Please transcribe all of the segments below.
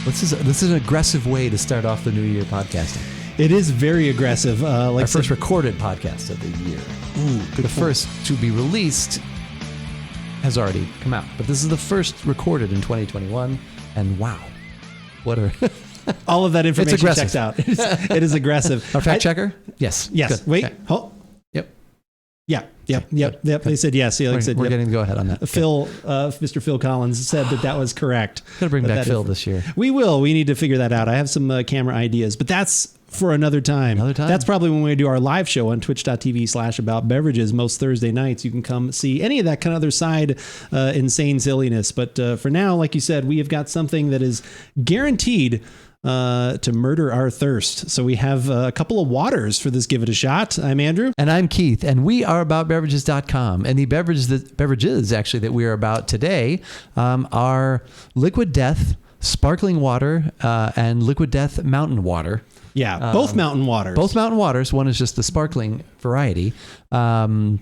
This is an aggressive way to start off the new year podcasting. It is very aggressive. Our first recorded podcast of the year. Ooh, the first to be released has already come out, but this is the first recorded in 2021. And wow, what a all of that information checks out. It is aggressive. Our fact checker? Yes. Yes. Good. Wait. Okay. Hold. Yep. Yep. They said yes. Yeah, We're getting to go ahead on that. Mr. Phil Collins said that was correct. Gotta bring back Phil this year. We will. We need to figure that out. I have some camera ideas, but that's for another time. That's probably when we do our live show on twitch.tv/AboutBeverages most Thursday nights. You can come see any of that kind of other side insane silliness. But for now, like you said, we have got something that is guaranteed to murder our thirst. So we have a couple of waters for this Give It a Shot. I'm Andrew. And I'm Keith. And we are AboutBeverages.com. And the beverages actually that we are about today are Liquid Death, Sparkling Water, and Liquid Death Mountain Water. Yeah, both mountain waters. Both mountain waters. One is just the sparkling variety. I'm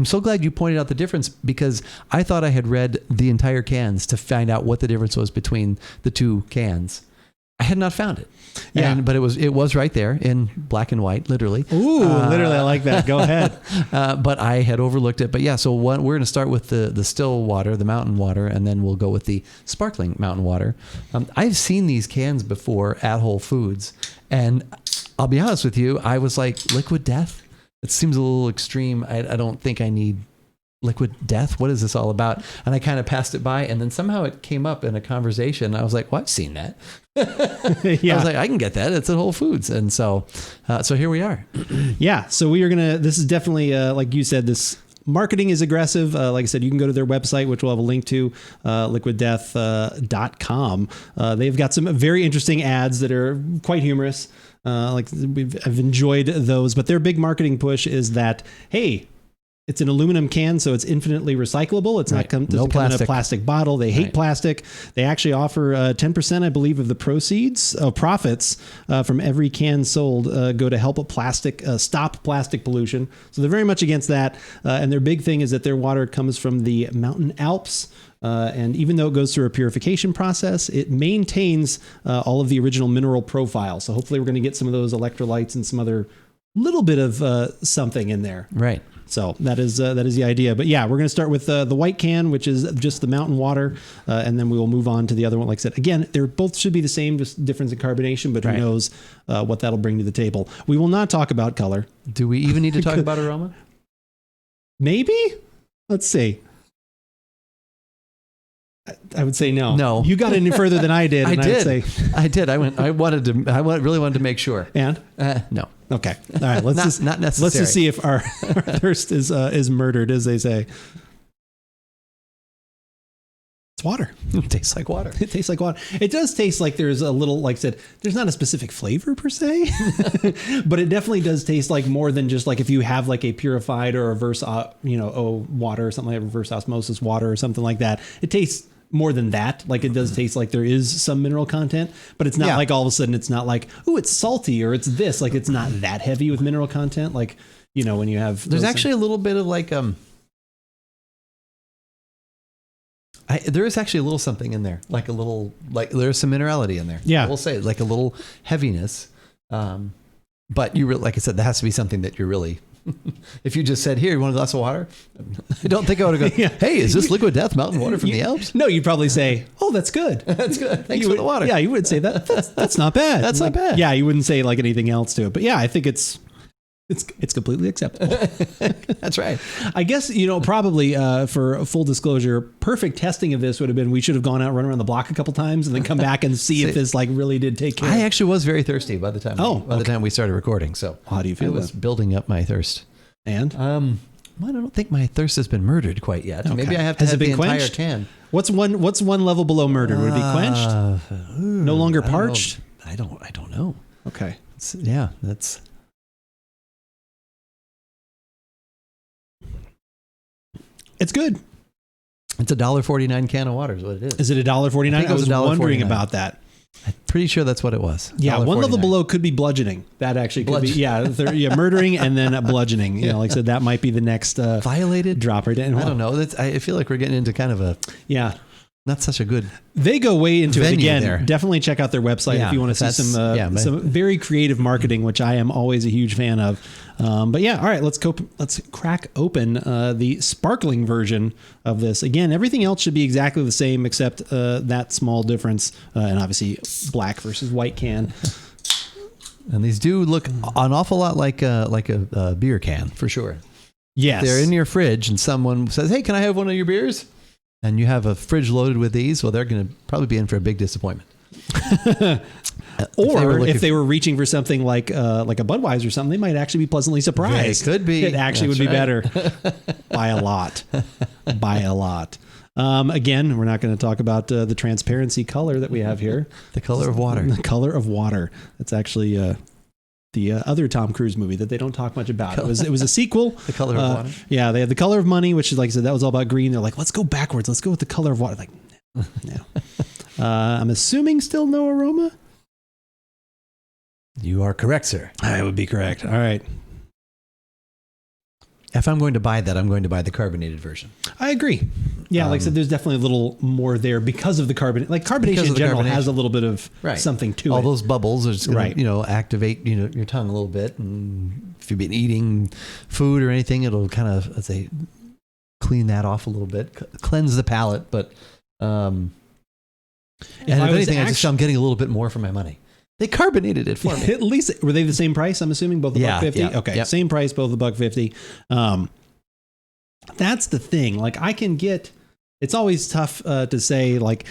so glad you pointed out the difference, because I thought I had read the entire cans to find out what the difference was between the two cans. I had not found it. Yeah. But it was right there in black and white, literally. Ooh, literally, I like that. Go ahead. But I had overlooked it. But yeah, so we're going to start with the still water, the mountain water, and then we'll go with the sparkling mountain water. I've seen these cans before at Whole Foods, and I'll be honest with you, I was like, Liquid Death? It seems a little extreme. I don't think I need Liquid Death. What is this all about? And I kind of passed it by, and then somehow it came up in a conversation. I was like, well, I've seen that. Yeah. I was like, I can get that. It's at Whole Foods. And so here we are. Yeah. So we are this is definitely, like you said, this marketing is aggressive. Like I said, you can go to their website, which we'll have a link to, liquiddeath.com. They've got some very interesting ads that are quite humorous. I've enjoyed those, but their big marketing push is that, hey, it's an aluminum can, so it's infinitely recyclable. It's not come in a plastic bottle. They hate plastic. They actually offer 10%, I believe, of the profits from every can sold go to help stop plastic pollution. So they're very much against that. And their big thing is that their water comes from the mountain Alps. And even though it goes through a purification process, it maintains all of the original mineral profile. So hopefully we're going to get some of those electrolytes and some other little bit of something in there. Right. So that is the idea. But yeah, we're going to start with the white can, which is just the mountain water. And then we will move on to the other one. Like I said, again, they both should be the same, just difference in carbonation, but who knows what that'll bring to the table. We will not talk about color. Do we even need to talk about aroma? Maybe. Let's see. I would say no. No. You got any further than I did. I did. I did. I really wanted to make sure. And? No. Okay. All right. Not necessary. Let's just see if our thirst is murdered, as they say. It's water. It tastes like water. It tastes like water. It does taste like there's a little, like I said, there's not a specific flavor per se, but it definitely does taste like more than just like if you have like a purified or reverse, water or something like reverse osmosis water or something like that. It tastes more than that. Like it does taste like there is some mineral content, but it's not like all of a sudden it's not like, ooh, it's salty or it's this. Like it's not that heavy with mineral content. Like, when you have, there's actually a little bit of like, there is actually a little something in there, like a little, like there's some minerality in there. Yeah. We'll say like a little heaviness. But like I said, that has to be something that you're really, if you just said, here, you want a glass of water? I don't think I would have gone, hey, is this Liquid Death mountain water from the Alps? No, you'd probably say, oh, that's good. That's good. Thanks for the water. Yeah, you would say that's not bad. That's not bad. Yeah, you wouldn't say like anything else to it. But yeah, I think it's completely acceptable. That's right. I guess, probably for full disclosure, perfect testing of this would have been, we should have gone out, run around the block a couple times and then come back and see if this like really did take care. I actually was very thirsty by the time the time we started recording. So how do you feel? I was building up my thirst. And I don't think my thirst has been murdered quite yet. Okay. Maybe I have to have the entire can. What's one level below murdered? Would it be quenched? No longer parched? I don't know. Okay. That's it's good. It's $1.49 can of water is what it is. Is it $1.49? I was wondering about that. I'm pretty sure that's what it was. Yeah, one level below could be bludgeoning. That actually could be. Yeah, murdering and then bludgeoning. Like I said, that might be the next violated drop right in. I don't know. I feel like we're getting into kind of a not such a good. They go way into it venue again. there. Definitely check out their website Yeah, if you want to see some very creative marketing, which I am always a huge fan of. But yeah, all right, let's crack open the sparkling version of this. Again, everything else should be exactly the same except that small difference, and obviously black versus white can. And these do look an awful lot like a beer can, for sure. Yes. They're in your fridge and someone says, "Hey, can I have one of your beers?" And you have a fridge loaded with these. Well, they're going to probably be in for a big disappointment. Or if they were reaching for something like a Budweiser or something, they might actually be pleasantly surprised. It could be. It actually would be better by a lot. Again, we're not going to talk about the transparency color that we have here. The color of water. The color of water. That's actually the other Tom Cruise movie that they don't talk much about. It was a sequel. The Color of Water. Yeah, they had The Color of Money, which is, like I said, that was all about green. They're like, let's go backwards. Let's go with The Color of Water. Like, no. I'm assuming still no aroma. You are correct, sir. I would be correct. All right. If I'm going to buy that, I'm going to buy the carbonated version. I agree. Yeah, like I said, there's definitely a little more there because of the carbon. Like carbonation in general has a little bit of something to it. All those bubbles are just going to, activate, your tongue a little bit. And if you've been eating food or anything, it'll kind of, let's say, clean that off a little bit, cleanse the palate. But, and if anything, I'm getting a little bit more for my money. They carbonated it for me. At least, were they the same price? I'm assuming both $1.50. Yeah, okay, yep. Same price, both $1.50. That's the thing. Like I can get. It's always tough to say like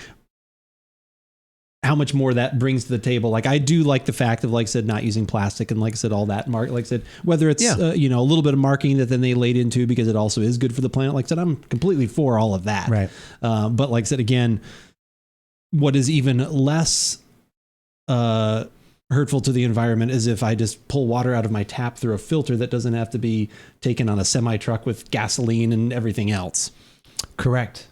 how much more that brings to the table. Like I do like the fact of, like I said, not using plastic and, like I said, all that like I said, whether it's a little bit of marketing that then they laid into because it also is good for the planet. Like I said, I'm completely for all of that. Right. But like I said again, what is even less hurtful to the environment is if I just pull water out of my tap through a filter that doesn't have to be taken on a semi truck with gasoline and everything else. Correct.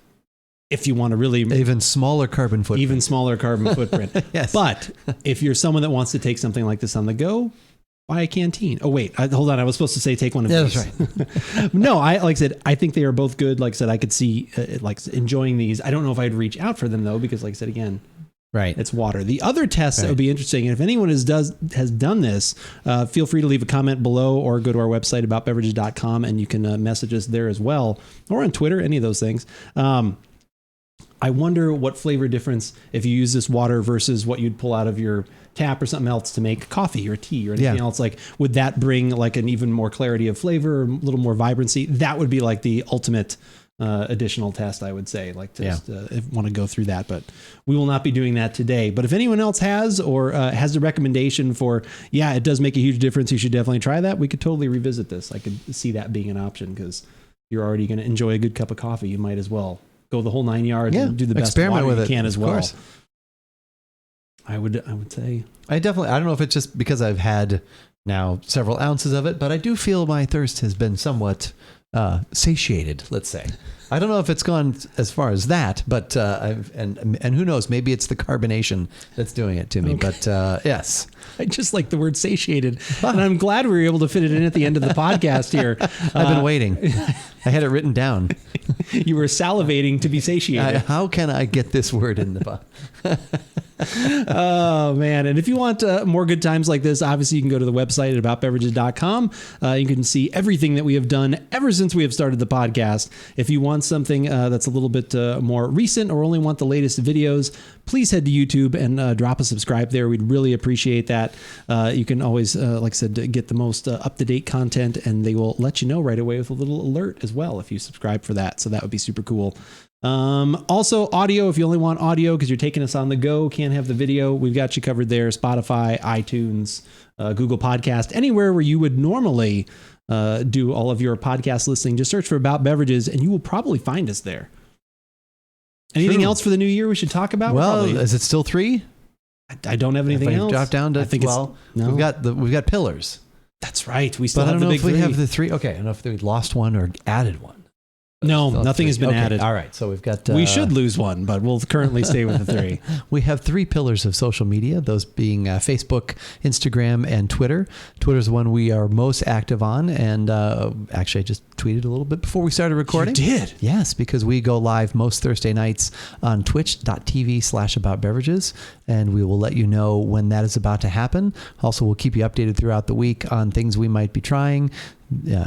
If you want to really even smaller carbon footprint. Yes. But if you're someone that wants to take something like this on the go, buy a canteen. Oh wait, hold on. I was supposed to say take one of these. That's right. No, like I said, I think they are both good. Like I said, I could see enjoying these. I don't know if I'd reach out for them though, because like I said, again, right, it's water. The other test that would be interesting, and if anyone has done this, feel free to leave a comment below or go to our website AboutBeverages.com and you can message us there as well, or on Twitter, any of those things. I wonder what flavor difference if you use this water versus what you'd pull out of your tap or something else to make coffee or tea or anything else. Like, would that bring like an even more clarity of flavor or a little more vibrancy? That would be like the ultimate additional test, I would say, like to want to go through that, but we will not be doing that today. But if anyone else has or has a recommendation for, it does make a huge difference, you should definitely try that. We could totally revisit this. I could see that being an option because you're already going to enjoy a good cup of coffee. You might as well go the whole 9 yards and do the best experiment water with you it, can as well. Course. I would say I don't know if it's just because I've had now several ounces of it, but I do feel my thirst has been somewhat satiated, let's say. I don't know if it's gone as far as that, but and who knows, maybe it's the carbonation that's doing it to me. Okay. But yes, I just like the word satiated, and I'm glad we were able to fit it in at the end of the podcast here. I've been waiting. I had it written down. You were salivating to be satiated. How can I get this word in the book? Oh man. And if you want more good times like this, obviously you can go to the website at aboutbeverages.com. You can see everything that we have done ever since we have started the podcast. If you want something that's a little bit more recent or only want the latest videos, please head to YouTube and drop a subscribe there. We'd really appreciate that. You can always, like I said, get the most up-to-date content, and they will let you know right away with a little alert as well if you subscribe for that. So that would be super cool. Also audio, if you only want audio because you're taking us on the go, can't have the video, we've got you covered there. Spotify, iTunes, Google Podcast, anywhere where you would normally do all of your podcast listening, just search for About Beverages and you will probably find us there. Anything else for the new year we should talk about? Well, is it still 3? I don't have anything else. Drop down to, we've got pillars. That's right. We still have the big 3. But I don't know if we have the 3. Okay, I don't know if we lost one or added one. No, Still nothing three. has been Okay, added. All right, so we've got. We should lose one, but we'll currently stay with the 3. We have 3 pillars of social media, those being Facebook, Instagram, and Twitter. Twitter is the one we are most active on, and actually I just tweeted a little bit before we started recording. You did? Yes, because we go live most Thursday nights on twitch.tv/AboutBeverages, and we will let you know when that is about to happen. Also, we'll keep you updated throughout the week on things we might be trying.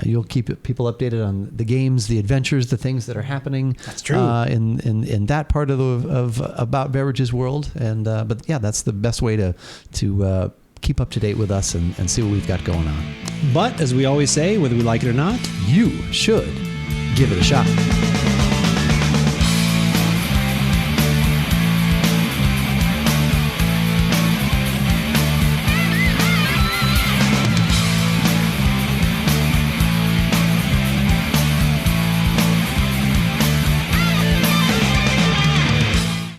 You'll keep people updated on the games, the adventures, the things that are happening. That's true. In that part of About Beverages world, and but yeah, that's the best way to keep up to date with us and see what we've got going on. But as we always say, whether we like it or not, You should give it a shot.